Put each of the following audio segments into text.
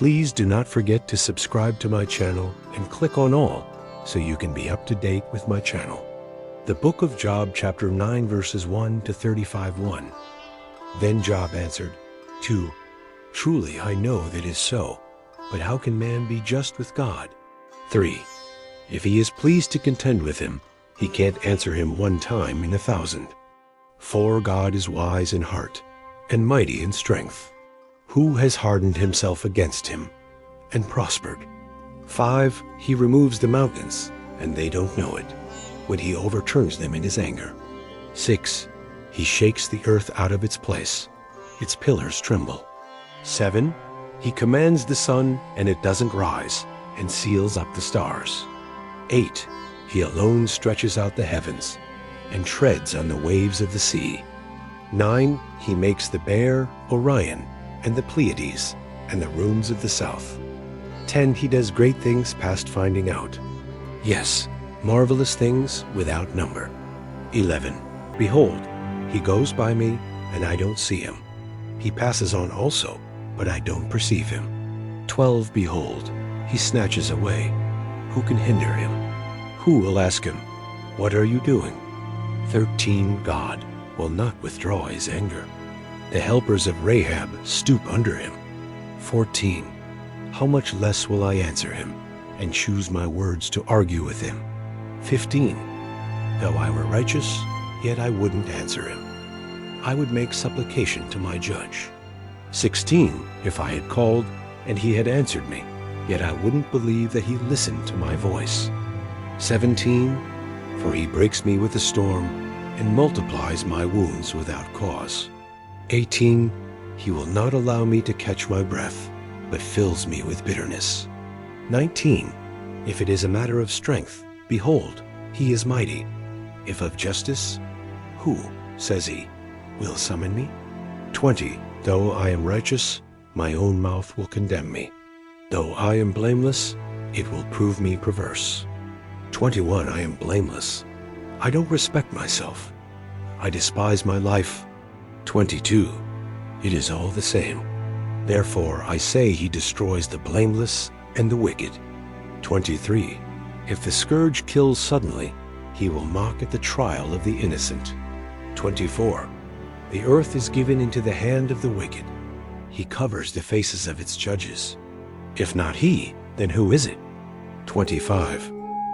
Please do not forget to subscribe to my channel and click on all so you can be up to date with my channel. The book of Job, chapter 9, verses 1 to 35:1. Then Job answered, 2. Truly I know that is so, but how can man be just with God? 3. If he is pleased to contend with him, he can't answer him one time in 1,000. 4. God is wise in heart and mighty in strength. Who has hardened himself against him and prospered? 5. He removes the mountains, and they don't know it, when he overturns them in his anger. 6. He shakes the earth out of its place. Its pillars tremble. 7. He commands the sun, and it doesn't rise, and seals up the stars. 8. He alone stretches out the heavens, and treads on the waves of the sea. 9. He makes the Bear, Orion, and the Pleiades, and the rooms of the south. 10. He does great things past finding out. Yes, marvelous things without number. 11. Behold, he goes by me, and I don't see him. He passes on also, but I don't perceive him. 12. Behold, he snatches away. Who can hinder him? Who will ask him, what are you doing? 13. God will not withdraw his anger. The helpers of Rahab stoop under him. 14. How much less will I answer him, and choose my words to argue with him? 15. Though I were righteous, yet I wouldn't answer him. I would make supplication to my judge. 16. If I had called, and he had answered me, yet I wouldn't believe that he listened to my voice. 17. For he breaks me with a storm, and multiplies my wounds without cause. 18. He will not allow me to catch my breath, but fills me with bitterness. 19. If it is a matter of strength, behold, he is mighty. If of justice, who, says he, will summon me? 20. Though I am righteous, my own mouth will condemn me. Though I am blameless, it will prove me perverse. 21. I am blameless. I don't respect myself. I despise my life. 22. It is all the same. Therefore I say he destroys the blameless and the wicked. 23. If the scourge kills suddenly, he will mock at the trial of the innocent. 24. The earth is given into the hand of the wicked. He covers the faces of its judges. If not he, then who is it? 25.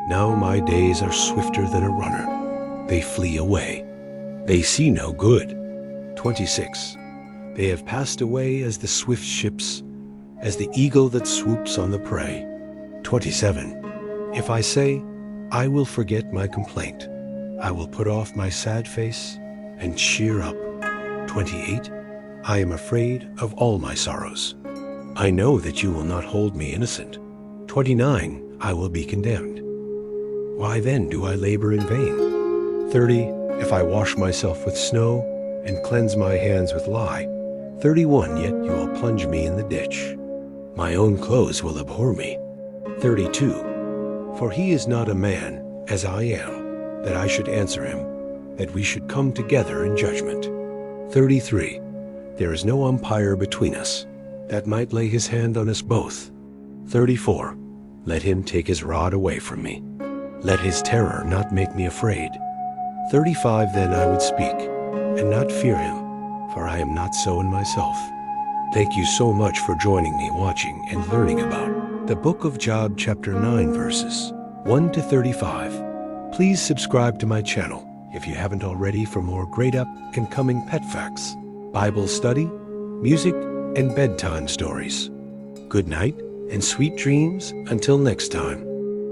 Now my days are swifter than a runner. They flee away. They see no good. 26. They have passed away as the swift ships, as the eagle that swoops on the prey. 27. If I say, I will forget my complaint, I will put off my sad face and cheer up. 28. I am afraid of all my sorrows. I know that you will not hold me innocent. 29. I will be condemned. Why then do I labor in vain? 30. If I wash myself with snow and cleanse my hands with lye. 31. Yet you will plunge me in the ditch. My own clothes will abhor me. 32. For he is not a man, as I am, that I should answer him, that we should come together in judgment. 33. There is no umpire between us, that might lay his hand on us both. 34. Let him take his rod away from me. Let his terror not make me afraid. 35. Then I would speak, and not fear him, for I am not so in myself. Thank you so much for joining me watching and learning about the book of Job, chapter 9, verses 1 to 35. Please subscribe to my channel if you haven't already for more great up and coming pet facts, Bible study, music, and bedtime stories. Good night and sweet dreams until next time.